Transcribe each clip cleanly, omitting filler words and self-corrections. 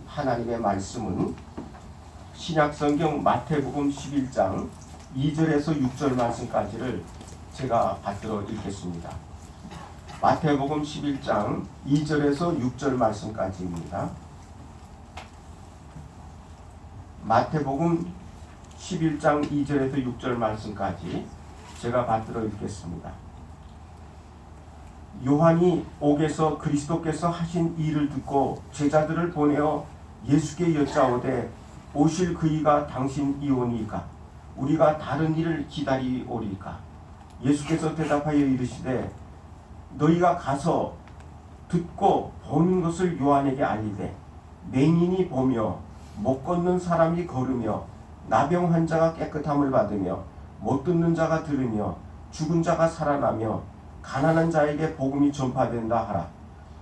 하나님의 말씀은 신약성경 마태복음 11장 2절에서 6절 말씀까지를 제가 받들어 읽겠습니다. 마태복음 11장 2절에서 6절 말씀까지입니다. 마태복음 11장 2절에서 6절 말씀까지 제가 받들어 읽겠습니다. 요한이 옥에서 그리스도께서 하신 일을 듣고 제자들을 보내어 예수께 여짜오되 오실 그이가 당신이오니까 우리가 다른 일을 기다리오리까. 예수께서 대답하여 이르시되 너희가 가서 듣고 보는 것을 요한에게 알리되 맹인이 보며 못 걷는 사람이 걸으며 나병 환자가 깨끗함을 받으며 못 듣는 자가 들으며 죽은 자가 살아나며 가난한 자에게 복음이 전파된다 하라.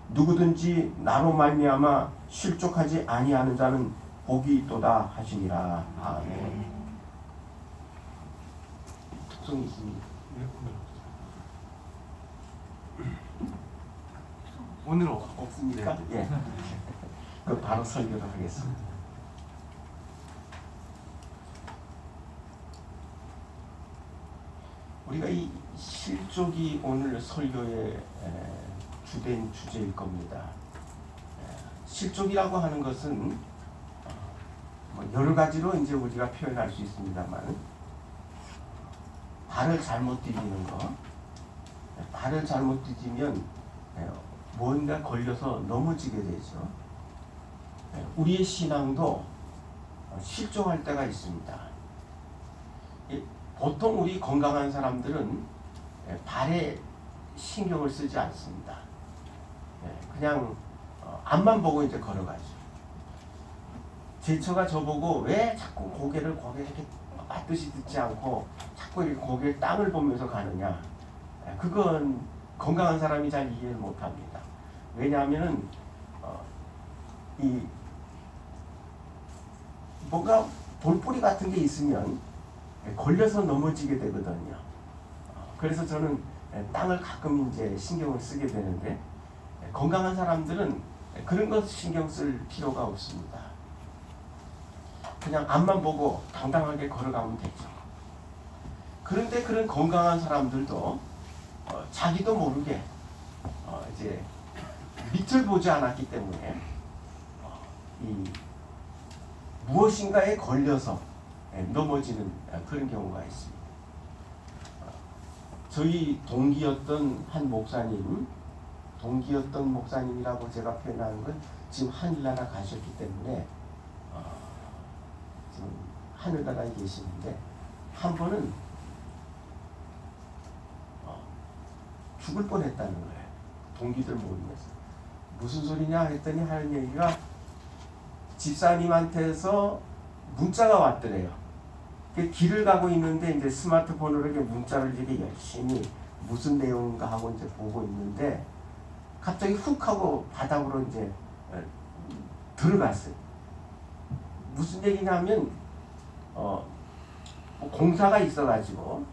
누구든지 나로 말미암아 실족하지 아니하는 자는 복이 있도다 하시니라. 아멘. 특성이 있습니다. 오늘 없습니까? 예. 그럼 바로 설교를 하겠습니다. 우리가 이 실족이 오늘 설교의 주된 주제일 겁니다. 실족이라고 하는 것은 여러 가지로 이제 우리가 표현할 수 있습니다만, 발을 잘못 디디는 거, 발을 잘못 디디면 뭔가 걸려서 넘어지게 되죠. 우리의 신앙도 실족할 때가 있습니다. 보통 우리 건강한 사람들은 발에 신경을 쓰지 않습니다. 그냥 앞만 보고 이제 걸어가죠. 제 처가 저보고 왜 자꾸 고개를 이렇게 맞듯이 듣지 않고 자꾸 이렇게 고개를 땅을 보면서 가느냐. 그건 건강한 사람이 잘 이해를 못합니다. 왜냐하면은 이 뭔가 돌뿌리 같은 게 있으면 걸려서 넘어지게 되거든요. 그래서 저는 땅을 가끔 이제 신경을 쓰게 되는데, 건강한 사람들은 그런 것 신경 쓸 필요가 없습니다. 그냥 앞만 보고 당당하게 걸어가면 되죠. 그런데 그런 건강한 사람들도 자기도 모르게 이제 밑을 보지 않았기 때문에 이 무엇인가에 걸려서 넘어지는 그런 경우가 있습니다. 저희 동기였던 한 목사님이라고 제가 표현하는 건 지금 하늘나라 가셨기 때문에 지금 하늘나라에 계시는데, 한 번은 죽을 뻔했다는 거예요. 동기들 모임에서. 무슨 소리냐 했더니 하는 얘기가, 집사님한테서 문자가 왔더래요. 길을 가고 있는데 이제 스마트폰으로 이렇게 문자를 이렇게 열심히 무슨 내용인가 하고 이제 보고 있는데, 갑자기 훅 하고 바닥으로 이제 들어갔어요. 무슨 얘기냐면 공사가 있어가지고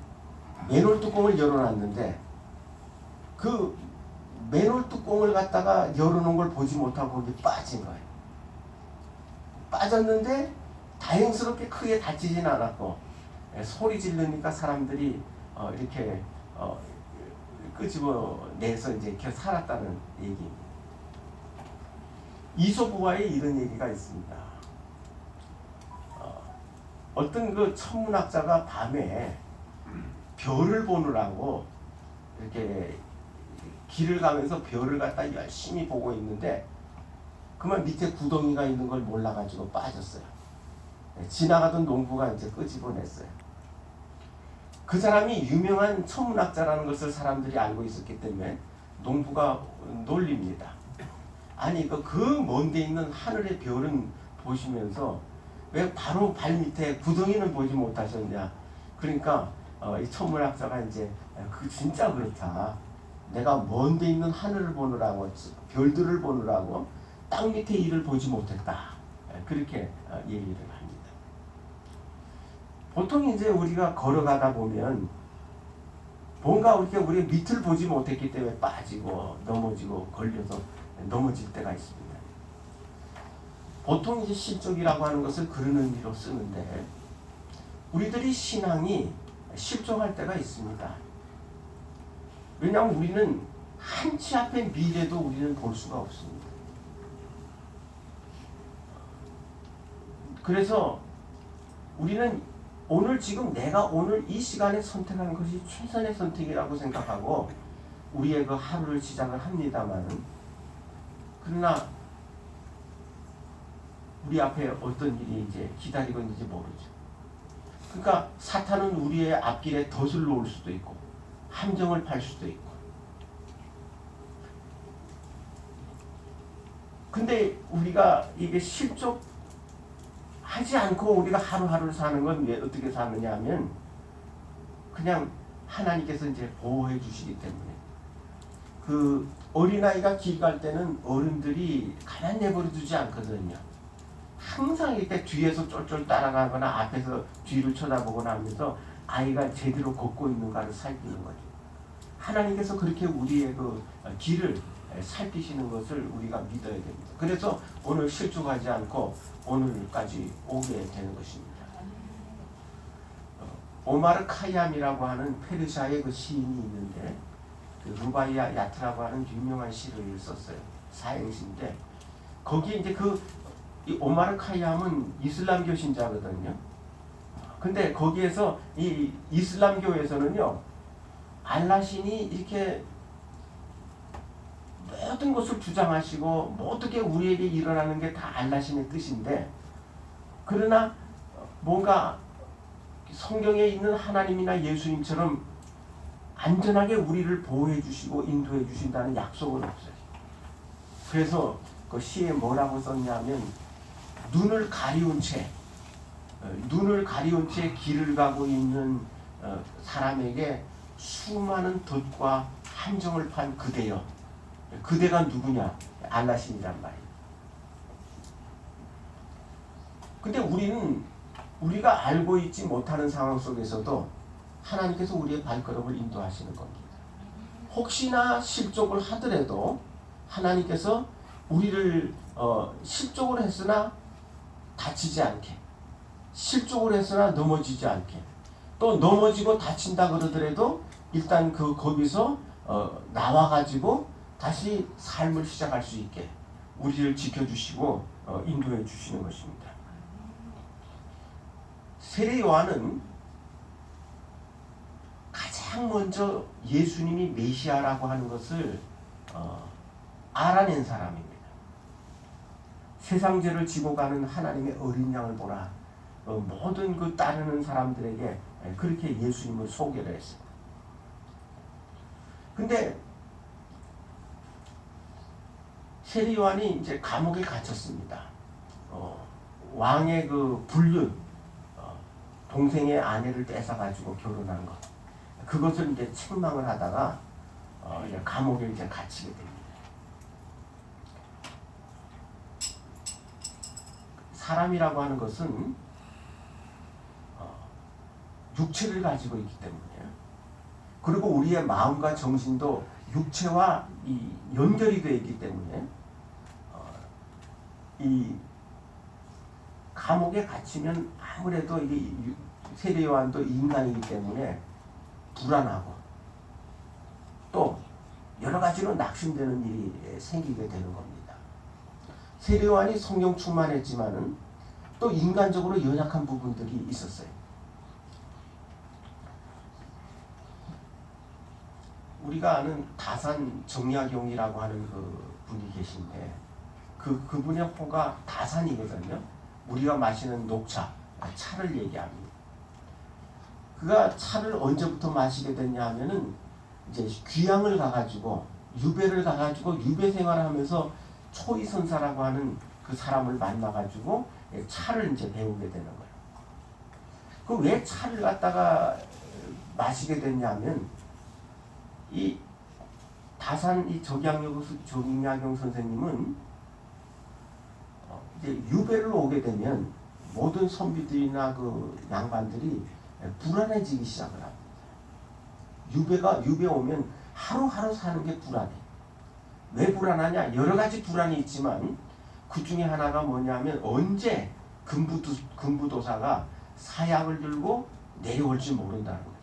맨홀 뚜껑을 열어놨는데, 그 맨홀 뚜껑을 갖다가 열어놓은 걸 보지 못하고 거기 빠진 거예요. 빠졌는데 다행스럽게 크게 다치진 않았고, 소리 지르니까 사람들이 이렇게 끄집어내서 이제 이렇게 살았다는 얘기입니다. 이솝우화에 이런 얘기가 있습니다. 어떤 그 천문학자가 밤에 별을 보느라고 이렇게 길을 가면서 별을 갖다 열심히 보고 있는데, 그만 밑에 구덩이가 있는 걸 몰라가지고 빠졌어요. 지나가던 농부가 이제 끄집어냈어요. 그 사람이 유명한 천문학자라는 것을 사람들이 알고 있었기 때문에 농부가 놀립니다. 아니 그 먼데 있는 하늘의 별은 보시면서 왜 바로 발 밑에 구덩이는 보지 못하셨냐. 그러니까 이 천문학자가 이제 그 진짜 그렇다. 내가 먼데 있는 하늘을 보느라고, 별들을 보느라고 땅 밑에 일을 보지 못했다. 그렇게 얘기를 합니다. 보통 이제 우리가 걸어가다 보면 뭔가 우리 밑을 보지 못했기 때문에 빠지고 넘어지고 걸려서 넘어질 때가 있습니다. 보통 이제 실족이라고 하는 것을 그런 의미로 쓰는데 우리들이 신앙이 실족할 때가 있습니다. 왜냐하면 우리는 한치 앞의 미래도 우리는 볼 수가 없습니다. 그래서 우리는 오늘 지금 내가 오늘 이 시간에 선택하는 것이 최선의 선택이라고 생각하고 우리의 그 하루를 시작을 합니다만은 그러나 우리 앞에 어떤 일이 이제 기다리고 있는지 모르죠. 그러니까 사탄은 우리의 앞길에 덫을 놓을 수도 있고 함정을 팔 수도 있고. 근데 우리가 이게 실족하지 않고 우리가 하루하루를 사는 건 왜 어떻게 사느냐 하면 그냥 하나님께서 이제 보호해 주시기 때문에. 그 어린아이가 길 갈 때는 어른들이 가만 내버려 두지 않거든요. 항상 이렇게 뒤에서 쫄쫄 따라가거나 앞에서 뒤를 쳐다보거나 하면서 아이가 제대로 걷고 있는가를 살피는 거죠. 하나님께서 그렇게 우리의 그 길을 살피시는 것을 우리가 믿어야 됩니다. 그래서 오늘 실족하지 않고 오늘까지 오게 되는 것입니다. 오마르 카이암이라고 하는 페르시아의 그 시인이 있는데 그 루바이아 야트라고 하는 유명한 시를 썼어요. 사행시인데 거기에 이제 이 오마르 카이암은 이슬람교 신자거든요. 근데 거기에서 이 이슬람교에서는요 알라신이 이렇게 모든 것을 주장하시고 모든 게 우리에게 일어나는 게 다 알라신의 뜻인데 그러나 뭔가 성경에 있는 하나님이나 예수님처럼 안전하게 우리를 보호해 주시고 인도해 주신다는 약속은 없어요. 그래서 그 시에 뭐라고 썼냐면 눈을 가리운 채 길을 가고 있는 사람에게 수많은 덫과 함정을 판 그대여. 그대가 누구냐? 알라신이란 말이에요. 근데 우리가 알고 있지 못하는 상황 속에서도 하나님께서 우리의 발걸음을 인도하시는 겁니다. 혹시나 실족을 하더라도 하나님께서 우리를 실족을 했으나 다치지 않게, 실족을 했으나 넘어지지 않게, 또 넘어지고 다친다 그러더라도 일단 거기서 나와가지고 다시 삶을 시작할 수 있게 우리를 지켜주시고 인도해 주시는 것입니다. 세례 요한은 가장 먼저 예수님이 메시아라고 하는 것을 알아낸 사람입니다. 세상 죄를 지고 가는 하나님의 어린 양을 보라. 모든 그 따르는 사람들에게 그렇게 예수님을 소개를 했습니다. 근데 세례 요한이 이제 감옥에 갇혔습니다. 왕의 그 불륜, 동생의 아내를 뺏어가지고 결혼한 것, 그것을 이제 책망을 하다가 이제 감옥에 이제 갇히게 됩니다. 사람이라고 하는 것은 육체를 가지고 있기 때문에, 그리고 우리의 마음과 정신도 육체와 연결이 되어 있기 때문에 이 감옥에 갇히면 아무래도 이게 세례 요한도 인간이기 때문에 불안하고 또 여러 가지로 낙심되는 일이 생기게 되는 겁니다. 세례 요한이 성령 충만했지만은 또 인간적으로 연약한 부분들이 있었어요. 우리가 아는 다산 정약용이라고 하는 그 분이 계신데 그분의 호가 다산이거든요. 우리가 마시는 녹차, 차를 얘기합니다. 그가 차를 언제부터 마시게 됐냐 하면은 이제 귀향을 가가지고 유배를 가가지고 유배 생활을 하면서 초이선사라고 하는 그 사람을 만나가지고 차를 이제 배우게 되는 거예요. 그 왜 차를 갖다가 마시게 됐냐면 이 다산 이 정약용 선생님은 이제 유배를 오게 되면 모든 선비들이나 그 양반들이 불안해지기 시작을 합니다. 유배 오면 하루하루 사는 게 불안해. 왜 불안하냐? 여러 가지 불안이 있지만 그 중에 하나가 뭐냐면 언제 금부도사가 사약을 들고 내려올지 모른다는 거죠.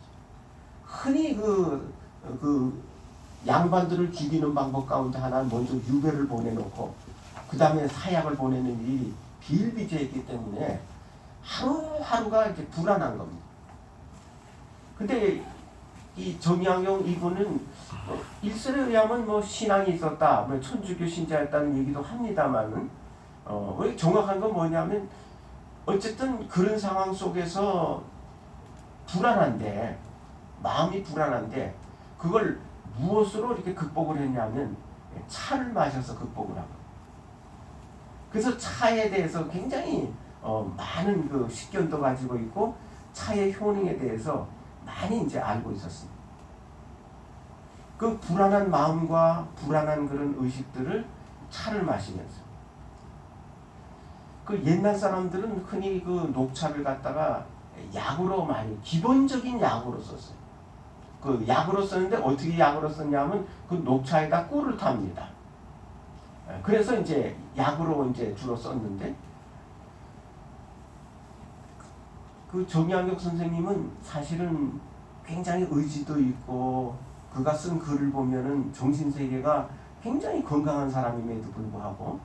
흔히 그 양반들을 죽이는 방법 가운데 하나는 먼저 유배를 보내놓고 그 다음에 사약을 보내는 일이 비일비재했기 때문에 하루하루가 이제 불안한 겁니다. 근데 이 정약용 이분은 일설에 의하면 뭐 신앙이 있었다, 뭐 천주교 신자였다는 얘기도 합니다만은 왜 정확한 건 뭐냐면 어쨌든 그런 상황 속에서 불안한데 마음이 불안한데 그걸 무엇으로 이렇게 극복을 했냐면 차를 마셔서 극복을 하고 그래서 차에 대해서 굉장히 많은 그 식견도 가지고 있고 차의 효능에 대해서 많이 이제 알고 있었습니다. 그 불안한 마음과 불안한 그런 의식들을 차를 마시면서 그 옛날 사람들은 흔히 그 녹차를 갖다가 약으로 많이 기본적인 약으로 썼어요. 그 약으로 썼는데 어떻게 약으로 썼냐면 그 녹차에다 꿀을 탑니다. 그래서 이제 약으로 이제 주로 썼는데 그 정약용 선생님은 사실은 굉장히 의지도 있고 그가 쓴 글을 보면은 정신세계가 굉장히 건강한 사람임에도 불구하고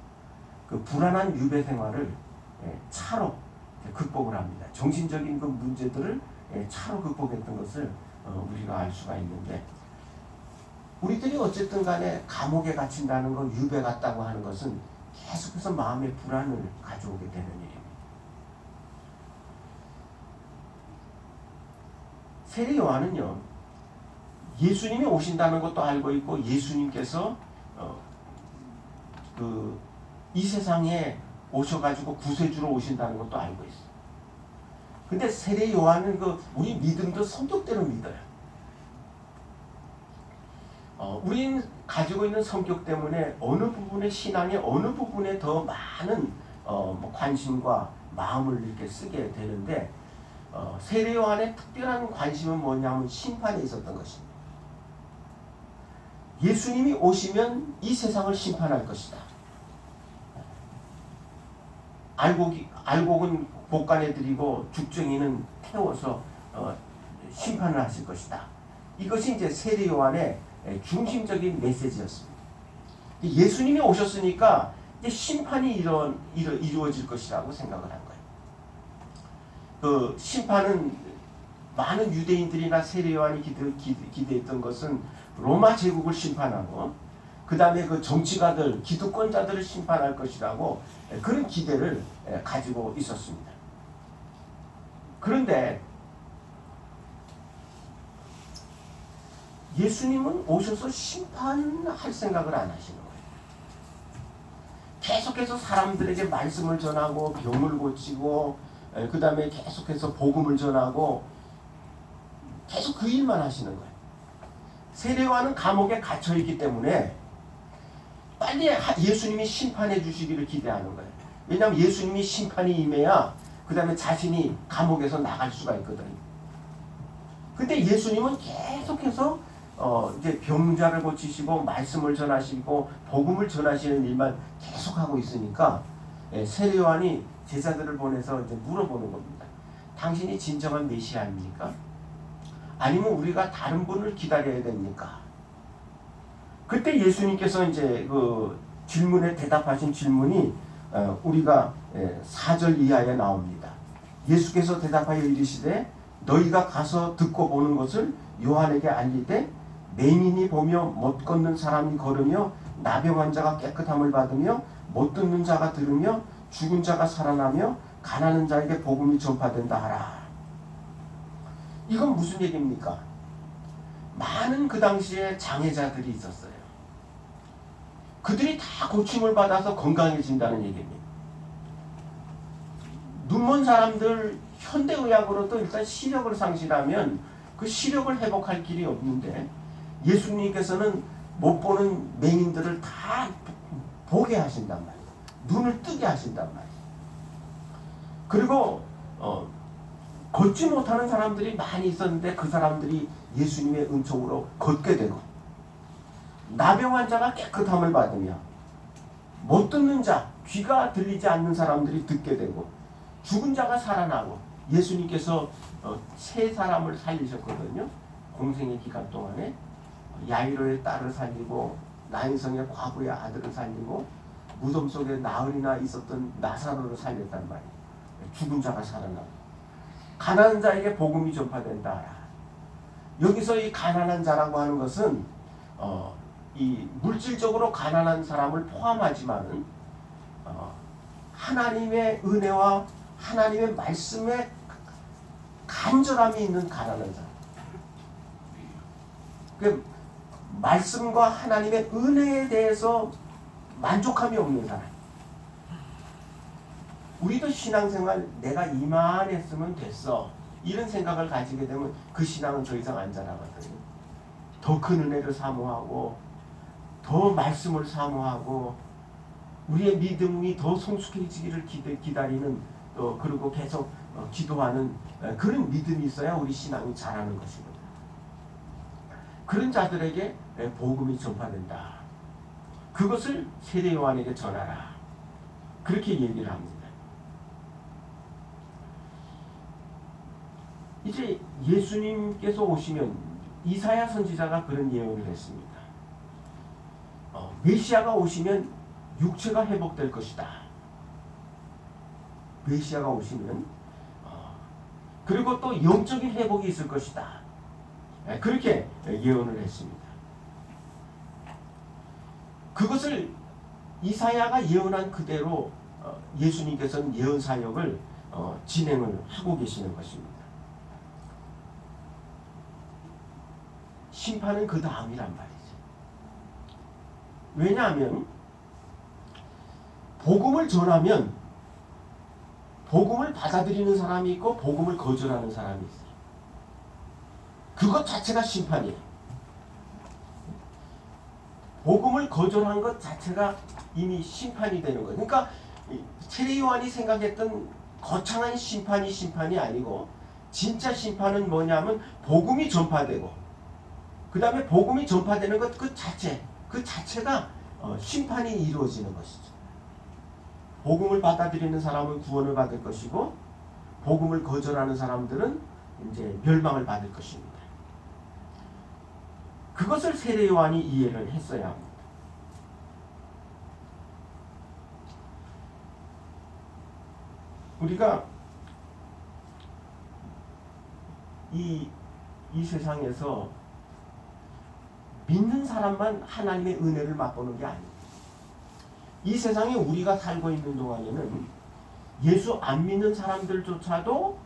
그 불안한 유배 생활을 차로 극복을 합니다. 정신적인 그 문제들을 차로 극복했던 것을 우리가 알 수가 있는데 우리들이 어쨌든 간에 감옥에 갇힌다는 거 유배 갔다고 하는 것은 계속해서 마음의 불안을 가져오게 되는 일입니다. 세례 요한은요 예수님이 오신다는 것도 알고 있고 예수님께서 이 세상에 오셔가지고 구세주로 오신다는 것도 알고 있어요. 근데 세례 요한은 우리 믿음도 성격대로 믿어요. 우린 가지고 있는 성격 때문에 어느 부분의 신앙의 어느 부분에 더 많은 관심과 마음을 이렇게 쓰게 되는데 세례 요한의 특별한 관심은 뭐냐면 심판에 있었던 것입니다. 예수님이 오시면 이 세상을 심판할 것이다. 알곡은 곡간에 들이고 죽정이는 태워서 심판을 하실 것이다. 이것이 이제 세례 요한의 중심적인 메시지였습니다. 예수님이 오셨으니까 이제 심판이 이루어질 것이라고 생각을 한 거예요. 그 심판은 많은 유대인들이나 세례 요한이 기대했던 것은 로마 제국을 심판하고 그 다음에 그 정치가들, 기득권자들을 심판할 것이라고 그런 기대를 가지고 있었습니다. 그런데 예수님은 오셔서 심판할 생각을 안 하시는 거예요. 계속해서 사람들에게 말씀을 전하고 병을 고치고 그 다음에 계속해서 복음을 전하고 계속 그 일만 하시는 거예요. 세례 요한은 감옥에 갇혀있기 때문에 빨리 예수님이 심판해 주시기를 기대하는 거예요. 왜냐하면 예수님이 심판이 임해야 그 다음에 자신이 감옥에서 나갈 수가 있거든요. 근데 예수님은 계속해서 이제 병자를 고치시고 말씀을 전하시고 복음을 전하시는 일만 계속하고 있으니까 세례 요한이 제자들을 보내서 이제 물어보는 겁니다. 당신이 진정한 메시아입니까? 아니면 우리가 다른 분을 기다려야 됩니까? 그때 예수님께서 이제 그 질문에 대답하신 질문이 우리가 4절 이하에 나옵니다. 예수께서 대답하여 이르시되 너희가 가서 듣고 보는 것을 요한에게 알리되 맹인이 보며 못 걷는 사람이 걸으며 나병 자가 깨끗함을 받으며 못 듣는 자가 들으며 죽은 자가 살아나며 가난한 자에게 복음이 전파된다 하라. 이건 무슨 얘기입니까? 많은 그 당시에 장애자들이 있었어요. 그들이 다 고침을 받아서 건강해진다는 얘기입니다. 눈먼 사람들 현대의학으로도 일단 시력을 상실하면 그 시력을 회복할 길이 없는데 예수님께서는 못 보는 맹인들을 다 보게 하신단 말이에요. 눈을 뜨게 하신단 말이에요. 그리고 걷지 못하는 사람들이 많이 있었는데 그 사람들이 예수님의 은총으로 걷게 되고 나병 환자가 깨끗함을 받으며 못 듣는 자, 귀가 들리지 않는 사람들이 듣게 되고 죽은 자가 살아나고 예수님께서 세 사람을 살리셨거든요. 공생의 기간 동안에 야이로의 딸을 살리고 나인성의 과부의 아들을 살리고 무덤 속에 나흘이나 있었던 나사로를 살렸단 말이에요. 죽은 자가 살아나고 가난한 자에게 복음이 전파된다. 여기서 이 가난한 자라고 하는 것은 이 물질적으로 가난한 사람을 포함하지만은 하나님의 은혜와 하나님의 말씀에 간절함이 있는 가난한 사람. 그 말씀과 하나님의 은혜에 대해서 만족함이 없는 사람. 우리도 신앙생활 내가 이만했으면 됐어 이런 생각을 가지게 되면 그 신앙은 더 이상 안 자라거든요. 더 큰 은혜를 사모하고 더 말씀을 사모하고 우리의 믿음이 더 성숙해지기를 기다리는 그리고 계속 기도하는 그런 믿음이 있어야 우리 신앙이 자라는 것이거든요. 그런 자들에게 복음이 전파된다. 그것을 세례 요한에게 전하라. 그렇게 얘기를 합니다. 이제 예수님께서 오시면 이사야 선지자가 그런 예언을 했습니다. 메시아가 오시면 육체가 회복될 것이다. 메시아가 오시면 그리고 또 영적인 회복이 있을 것이다. 그렇게 예언을 했습니다. 그것을 이사야가 예언한 그대로 예수님께서는 예언 사역을 진행을 하고 계시는 것입니다. 심판은 그 다음이란 말이죠. 왜냐하면 복음을 전하면 복음을 받아들이는 사람이 있고 복음을 거절하는 사람이 있어요. 그것 자체가 심판이에요. 복음을 거절한 것 자체가 이미 심판이 되는 거예요. 그러니까 세례 요한이 생각했던 거창한 심판이 아니고 진짜 심판은 뭐냐면 복음이 전파되고 그 다음에 복음이 전파되는 것 그 자체가 심판이 이루어지는 것이죠. 복음을 받아들이는 사람은 구원을 받을 것이고 복음을 거절하는 사람들은 이제 멸망을 받을 것입니다. 그것을 세례 요한이 이해를 했어야 합니다. 우리가 이 세상에서 믿는 사람만 하나님의 은혜를 맛보는 게 아닙니다. 이 세상에 우리가 살고 있는 동안에는 예수 안 믿는 사람들조차도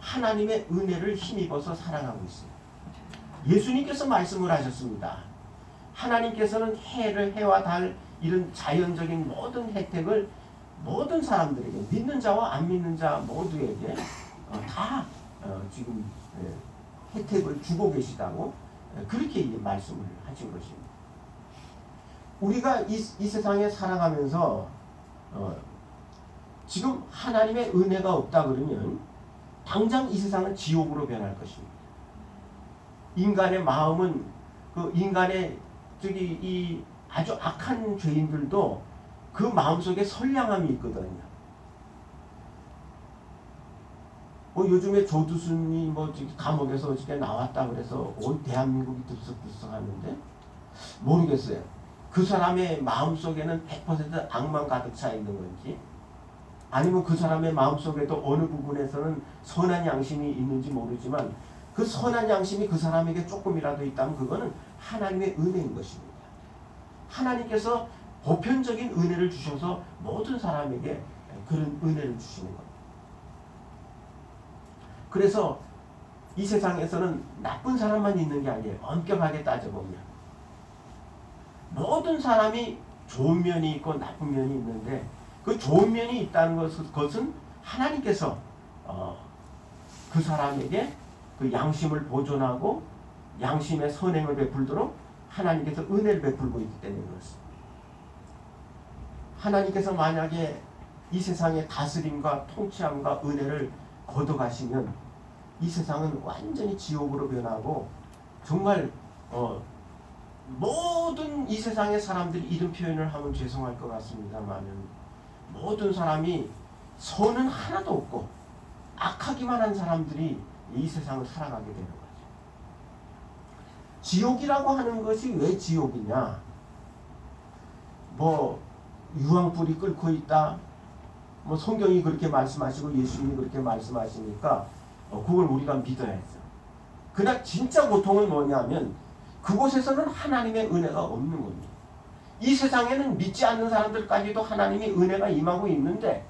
하나님의 은혜를 힘입어서 살아가고 있습니다. 예수님께서 말씀을 하셨습니다. 하나님께서는 해와 달 이런 자연적인 모든 혜택을 모든 사람들에게 믿는 자와 안 믿는 자 모두에게 다 지금 혜택을 주고 계시다고 그렇게 말씀을 하신 것입니다. 우리가 이 세상에 살아가면서 지금 하나님의 은혜가 없다 그러면 당장 이 세상은 지옥으로 변할 것입니다. 인간의 마음은 그 인간의 이 아주 악한 죄인들도 그 마음속에 선량함이 있거든요. 요즘에 조두순이 감옥에서 어저께 나왔다 그래서 온 대한민국이 들썩들썩하는데 모르겠어요. 그 사람의 마음속에는 100% 악만 가득 차 있는 건지 아니면 그 사람의 마음속에도 어느 부분에서는 선한 양심이 있는지 모르지만 그 선한 양심이 그 사람에게 조금이라도 있다면 그거는 하나님의 은혜인 것입니다. 하나님께서 보편적인 은혜를 주셔서 모든 사람에게 그런 은혜를 주시는 겁니다. 그래서 이 세상에서는 나쁜 사람만 있는 게 아니에요. 엄격하게 따져보면 모든 사람이 좋은 면이 있고 나쁜 면이 있는데 그 좋은 면이 있다는 것은 하나님께서 그 사람에게 그 양심을 보존하고 양심의 선행을 베풀도록 하나님께서 은혜를 베풀고 있기 때문에 그렇습니다. 하나님께서 만약에 이 세상의 다스림과 통치함과 은혜를 걷어가시면 이 세상은 완전히 지옥으로 변하고 정말 모든 이 세상의 사람들이 이런 표현을 하면 죄송할 것 같습니다만 모든 사람이 선은 하나도 없고 악하기만 한 사람들이 이 세상을 살아가게 되는 거죠. 지옥이라고 하는 것이 왜 지옥이냐? 뭐 유황불이 끓고 있다. 뭐 성경이 그렇게 말씀하시고 예수님이 그렇게 말씀하시니까 그걸 우리가 믿어야죠. 그러나 진짜 고통은 뭐냐면 그곳에서는 하나님의 은혜가 없는 겁니다. 이 세상에는 믿지 않는 사람들까지도 하나님의 은혜가 임하고 있는데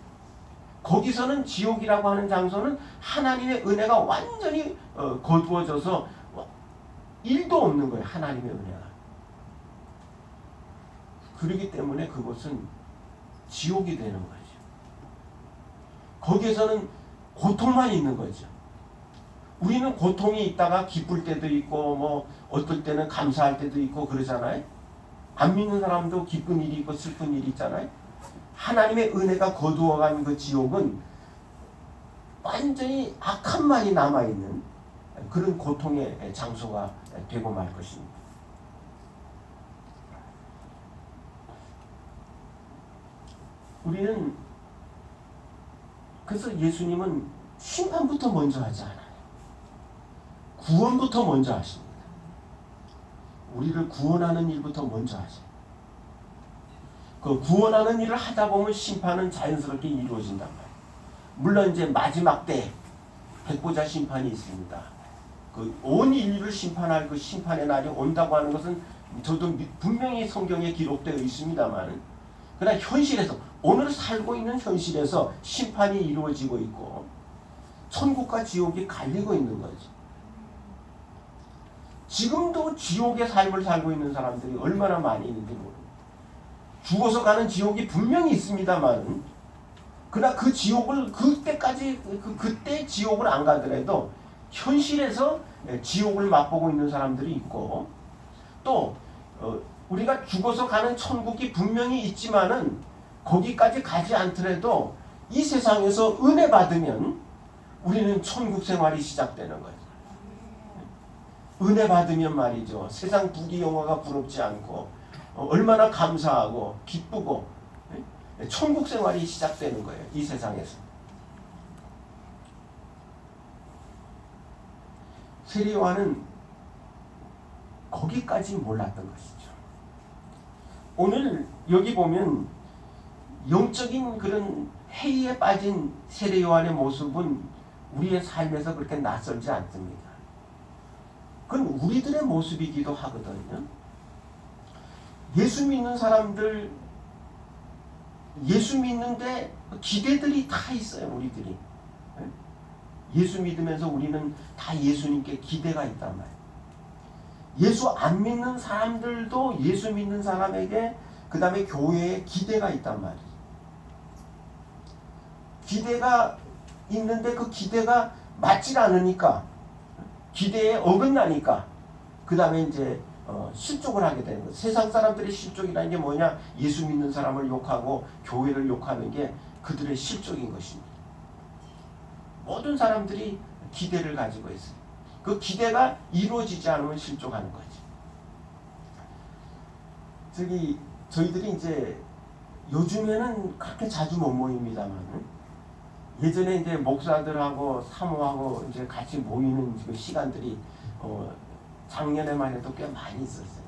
거기서는 지옥이라고 하는 장소는 하나님의 은혜가 완전히 거두어져서 1도 없는 거예요. 하나님의 은혜가. 그렇기 때문에 그곳은 지옥이 되는 거죠. 거기에서는 고통만 있는 거죠. 우리는 고통이 있다가 기쁠 때도 있고 뭐 어떨 때는 감사할 때도 있고 그러잖아요. 안 믿는 사람도 기쁜 일이 있고 슬픈 일이 있잖아요. 하나님의 은혜가 거두어간 그 지옥은 완전히 악함만이 남아있는 그런 고통의 장소가 되고 말 것입니다. 우리는 그래서 예수님은 심판부터 먼저 하지 않아요. 구원부터 먼저 하십니다. 우리를 구원하는 일부터 먼저 하죠. 그 구원하는 일을 하다 보면 심판은 자연스럽게 이루어진단 말이에요. 물론 이제 마지막 때 백보자 심판이 있습니다. 그 온 인류를 심판할 그 심판의 날이 온다고 하는 것은 저도 분명히 성경에 기록되어 있습니다만, 그러나 현실에서 오늘 살고 있는 현실에서 심판이 이루어지고 있고 천국과 지옥이 갈리고 있는 거죠. 지금도 지옥의 삶을 살고 있는 사람들이 얼마나 많이 있는지 모릅니다. 죽어서 가는 지옥이 분명히 있습니다만, 그러나 그 지옥을 그때까지 그때 지옥을 안 가더라도 현실에서 지옥을 맛보고 있는 사람들이 있고, 또 우리가 죽어서 가는 천국이 분명히 있지만은 거기까지 가지 않더라도 이 세상에서 은혜 받으면 우리는 천국 생활이 시작되는 거예요. 은혜 받으면 말이죠. 세상 부귀 영화가 부럽지 않고 얼마나 감사하고 기쁘고 천국 생활이 시작되는 거예요. 이 세상에서. 세례요한은 거기까지 몰랐던 것이죠. 오늘 여기 보면 영적인 그런 해이에 빠진 세례요한의 모습은 우리의 삶에서 그렇게 낯설지 않습니다. 그건 우리들의 모습이기도 하거든요. 예수 믿는 사람들, 예수 믿는데 기대들이 다 있어요. 우리들이. 예수 믿으면서 우리는 다 예수님께 기대가 있단 말이에요. 예수 안 믿는 사람들도 예수 믿는 사람에게, 그 다음에 교회에 기대가 있단 말이에요. 기대가 있는데 그 기대가 맞질 않으니까, 기대에 어긋나니까 그 다음에 이제 실족을 하게 되는 거예요. 세상 사람들의 실족이라는 게 뭐냐? 예수 믿는 사람을 욕하고 교회를 욕하는 게 그들의 실족인 것입니다. 모든 사람들이 기대를 가지고 있어요. 그 기대가 이루어지지 않으면 실족하는 거지. 저희들이 이제 요즘에는 그렇게 자주 못 모입니다만, 예전에 이제 목사들하고 사모하고 이제 같이 모이는 그 시간들이 작년에만 해도 꽤 많이 있었어요.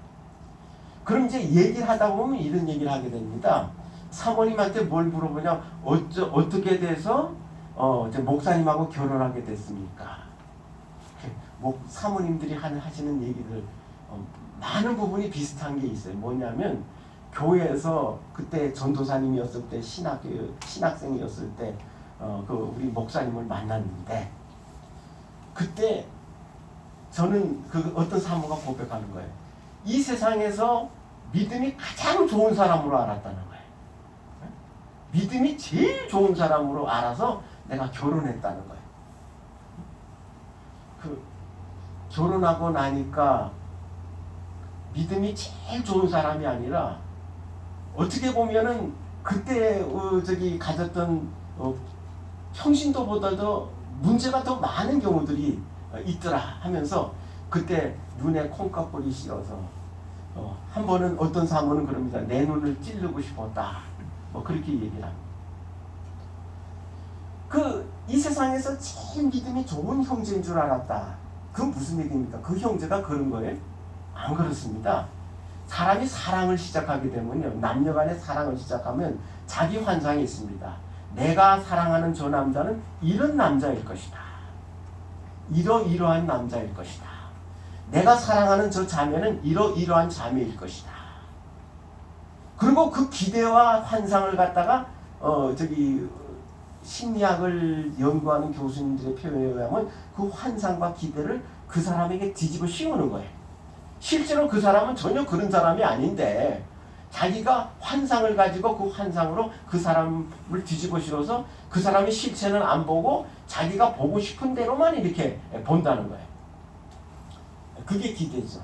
그럼 이제 얘기를 하다 보면 이런 얘기를 하게 됩니다. 사모님한테 뭘 물어보냐? 어떻게 돼서 이제 목사님하고 결혼하게 됐습니까? 사모님들이 하시는 얘기들 많은 부분이 비슷한 게 있어요. 뭐냐면 교회에서 그때 전도사님이었을 때 신학생이었을 때 우리 목사님을 만났는데, 그때 저는 어떤 사모가 고백하는 거예요. 이 세상에서 믿음이 가장 좋은 사람으로 알았다는 거예요. 믿음이 제일 좋은 사람으로 알아서 내가 결혼했다는 거예요. 결혼하고 나니까 믿음이 제일 좋은 사람이 아니라 어떻게 보면은 그때 가졌던 평신도보다도 문제가 더 많은 경우들이 있더라 하면서 그때 눈에 콩깍불이 씌어서 한 번은 어떤 사모는 그럽니다. 내 눈을 찌르고 싶었다. 뭐 그렇게 얘기를 합니다. 이 세상에서 제일 믿음이 좋은 형제인 줄 알았다. 그건 무슨 얘기입니까? 그 형제가 그런 거예요? 안 그렇습니다. 사람이 사랑을 시작하게 되면요, 남녀 간의 사랑을 시작하면 자기 환상이 있습니다. 내가 사랑하는 저 남자는 이런 남자일 것이다. 이러이러한 남자일 것이다. 내가 사랑하는 저 자매는 이러이러한 자매일 것이다. 그리고 그 기대와 환상을 갖다가 심리학을 연구하는 교수님들의 표현에 의하면 그 환상과 기대를 그 사람에게 뒤집어 씌우는 거예요. 실제로 그 사람은 전혀 그런 사람이 아닌데 자기가 환상을 가지고 그 환상으로 그 사람을 뒤집어 씌워서 그 사람의 실체는 안 보고 자기가 보고 싶은 대로만 이렇게 본다는 거예요. 그게 기대죠.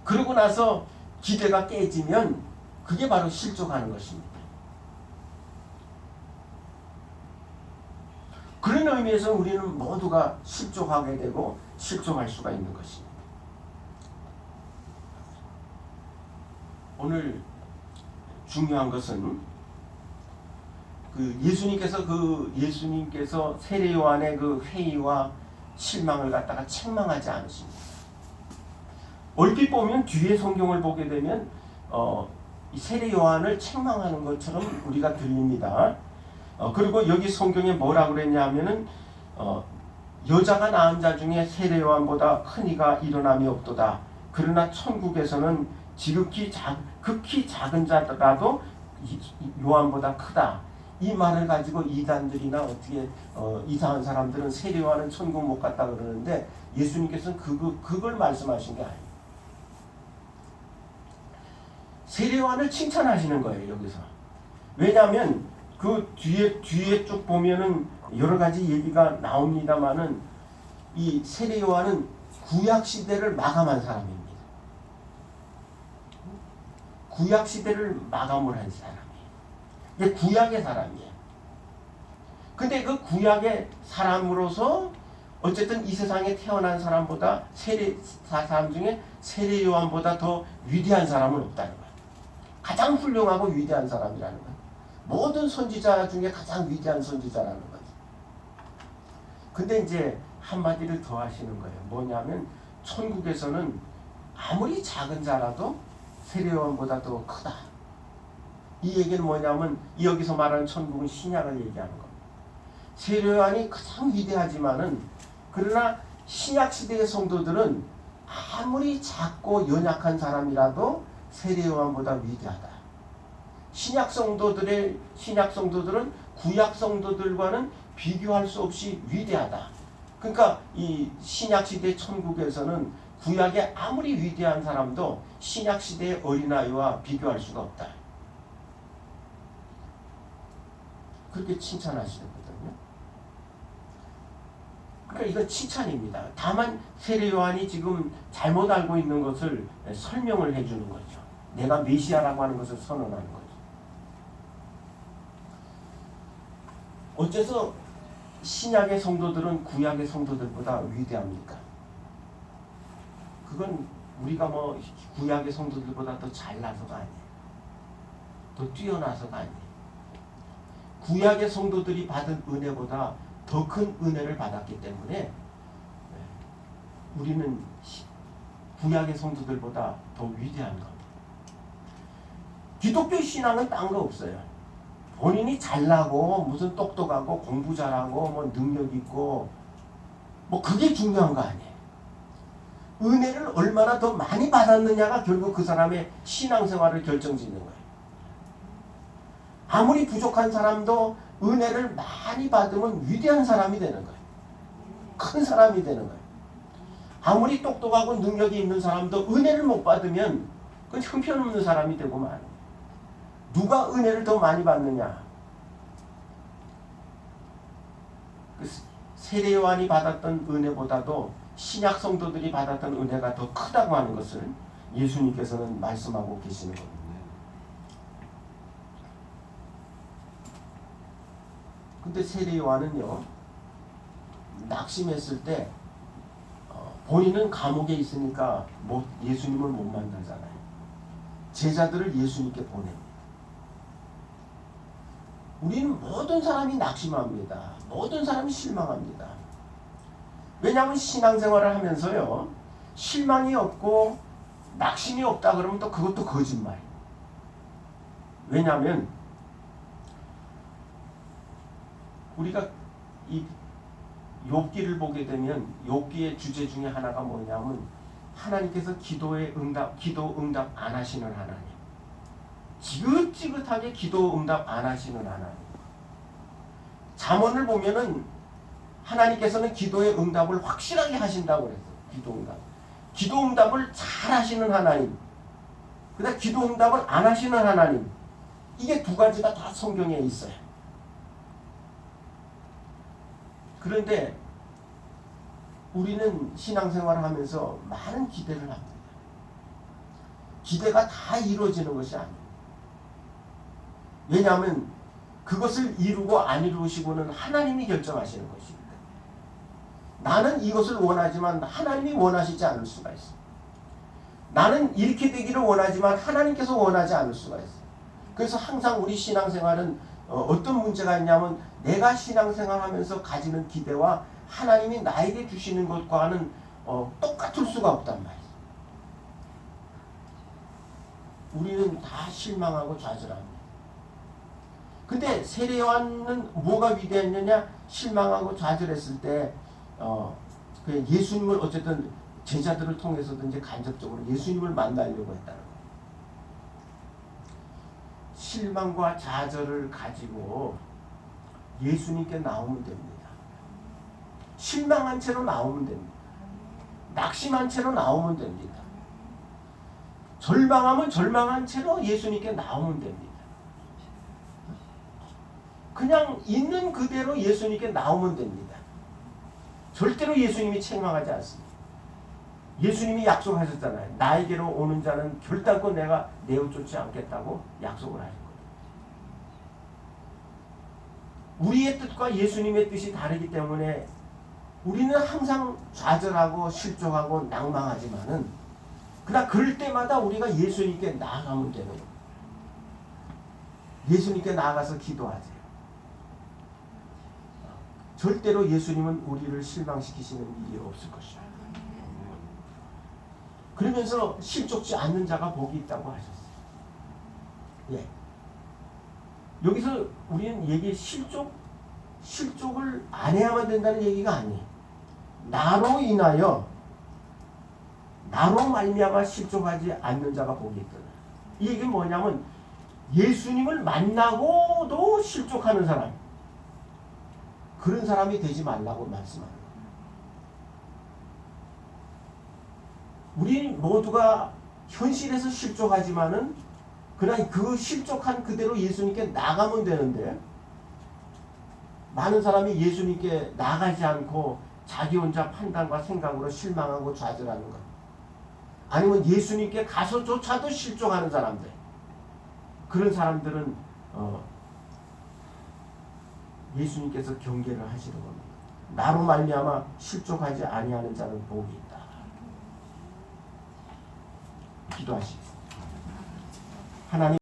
그러고 나서 기대가 깨지면 그게 바로 실족하는 것입니다. 그런 의미에서 우리는 모두가 실족하게 되고 실족할 수가 있는 것입니다. 오늘 중요한 것은 예수님께서 세례 요한의 그 회의와 실망을 갖다가 책망하지 않으십니다. 얼핏 보면 뒤에 성경을 보게 되면 이 세례 요한을 책망하는 것처럼 우리가 들립니다. 그리고 여기 성경에 뭐라고 그랬냐면은 여자가 낳은 자 중에 세례 요한보다 큰 이가 일어남이 없도다. 그러나 천국에서는 극히 작은 자라도 요한보다 크다. 이 말을 가지고 이단들이나 어떻게 이상한 사람들은 세례 요한은 천국 못 갔다 그러는데 예수님께서는 그걸 말씀하신 게 아니에요. 세례 요한을 칭찬하시는 거예요, 여기서. 왜냐하면 그 뒤에 쭉 보면은 여러 가지 얘기가 나옵니다만은 이 세례 요한은 구약 시대를 마감한 사람입니다. 구약 시대를 마감을 한 사람이에요. 이게 구약의 사람이에요. 근데 그 구약의 사람으로서 어쨌든 이 세상에 태어난 사람보다 사람 중에 세례 요한보다 더 위대한 사람은 없다는 거예요. 가장 훌륭하고 위대한 사람이라는 거예요. 모든 선지자 중에 가장 위대한 선지자라는 거죠. 근데 이제 한마디를 더 하시는 거예요. 뭐냐면 천국에서는 아무리 작은 자라도 세례 요한보다 더 크다. 이 얘기는 뭐냐면 여기서 말하는 천국은 신약을 얘기하는 겁니다. 세례 요한이 가장 위대하지만은 그러나 신약 시대의 성도들은 아무리 작고 연약한 사람이라도 세례 요한보다 위대하다. 신약 성도들은 구약 성도들과는 비교할 수 없이 위대하다. 그러니까 이 신약 시대 천국에서는 구약의 아무리 위대한 사람도 신약 시대의 어린아이와 비교할 수가 없다. 그렇게 칭찬하시거든요. 그러니까 이건 칭찬입니다. 다만 세례 요한이 지금 잘못 알고 있는 것을 설명을 해주는 거죠. 내가 메시아라고 하는 것을 선언하는 거죠. 어째서 신약의 성도들은 구약의 성도들보다 위대합니까? 그건 우리가 구약의 성도들보다 더 잘나서가 아니에요. 더 뛰어나서가 아니에요. 구약의 성도들이 받은 은혜보다 더 큰 은혜를 받았기 때문에 우리는 구약의 성도들보다 더 위대한 겁니다. 기독교 신앙은 딴 거 없어요. 본인이 잘나고 무슨 똑똑하고 공부 잘하고 능력 있고 그게 중요한 거 아니에요. 은혜를 얼마나 더 많이 받았느냐가 결국 그 사람의 신앙생활을 결정짓는 거예요. 아무리 부족한 사람도 은혜를 많이 받으면 위대한 사람이 되는 거예요. 큰 사람이 되는 거예요. 아무리 똑똑하고 능력이 있는 사람도 은혜를 못 받으면 그건 형편없는 사람이 되고 말아요. 누가 은혜를 더 많이 받느냐? 세례 요한이 받았던 은혜보다도 신약 성도들이 받았던 은혜가 더 크다고 하는 것을 예수님께서는 말씀하고 계시는 겁니다. 근데 세례 요한은요, 낙심했을 때 본인은 감옥에 있으니까 예수님을 못 만나잖아요. 제자들을 예수님께 보냅니다. 우리는 모든 사람이 낙심합니다. 모든 사람이 실망합니다. 왜냐하면 신앙생활을 하면서요, 실망이 없고 낙심이 없다 그러면 또 그것도 거짓말이에요. 왜냐하면 우리가 이 욥기를 보게 되면 욥기의 주제 중에 하나가 뭐냐면 하나님께서 기도 응답 안 하시는 하나님, 지긋지긋하게 기도 응답 안 하시는 하나님. 잠언을 보면은 하나님께서는 기도의 응답을 확실하게 하신다고 그랬어요. 기도 응답을 잘 하시는 하나님, 그다음 기도 응답을 안 하시는 하나님. 이게 두 가지가 다 성경에 있어요. 그런데 우리는 신앙생활을 하면서 많은 기대를 합니다. 기대가 다 이루어지는 것이 아니에요. 왜냐하면 그것을 이루고 안 이루시고는 하나님이 결정하시는 것입니다. 나는 이것을 원하지만 하나님이 원하시지 않을 수가 있어요. 나는 이렇게 되기를 원하지만 하나님께서 원하지 않을 수가 있어요. 그래서 항상 우리 신앙생활은 어떤 문제가 있냐면 내가 신앙생활하면서 가지는 기대와 하나님이 나에게 주시는 것과는 똑같을 수가 없단 말이에요. 우리는 다 실망하고 좌절합니다. 근데 세례요한은 뭐가 위대했느냐? 실망하고 좌절했을 때 예수님을 어쨌든 제자들을 통해서든지 간접적으로 예수님을 만나려고 했다는 거예요. 실망과 좌절을 가지고 예수님께 나오면 됩니다. 실망한 채로 나오면 됩니다. 낙심한 채로 나오면 됩니다. 절망하면 절망한 채로 예수님께 나오면 됩니다. 그냥 있는 그대로 예수님께 나오면 됩니다. 절대로 예수님이 책망하지 않습니다. 예수님이 약속하셨잖아요. 나에게로 오는 자는 결단코 내가 내어쫓지 않겠다고 약속을 하셨거든요. 우리의 뜻과 예수님의 뜻이 다르기 때문에 우리는 항상 좌절하고 실족하고 낭망하지만은 그러나 그럴 때마다 우리가 예수님께 나아가면 되는 거예요. 예수님께 나아가서 기도하세요. 절대로 예수님은 우리를 실망시키시는 일이 없을 것이다. 그러면서 실족지 않는 자가 복이 있다고 하셨어요. 예. 여기서 우리는 실족을 안 해야만 된다는 얘기가 아니에요. 나로 말미암아 실족하지 않는 자가 복이 있다. 이 얘기는 뭐냐면 예수님을 만나고도 실족하는 사람, 그런 사람이 되지 말라고 말씀합니다. 우리 모두가 현실에서 실족하지만은 그냥 그 실족한 그대로 예수님께 나가면 되는데 많은 사람이 예수님께 나가지 않고 자기 혼자 판단과 생각으로 실망하고 좌절하는 것, 아니면 예수님께 가서조차도 실족하는 사람들, 그런 사람들은 예수님께서 경계를 하시는 겁니다. 나로 말미암아 실족하지 아니하는 자는 복이 있다. 기도하시겠습니다. 하나님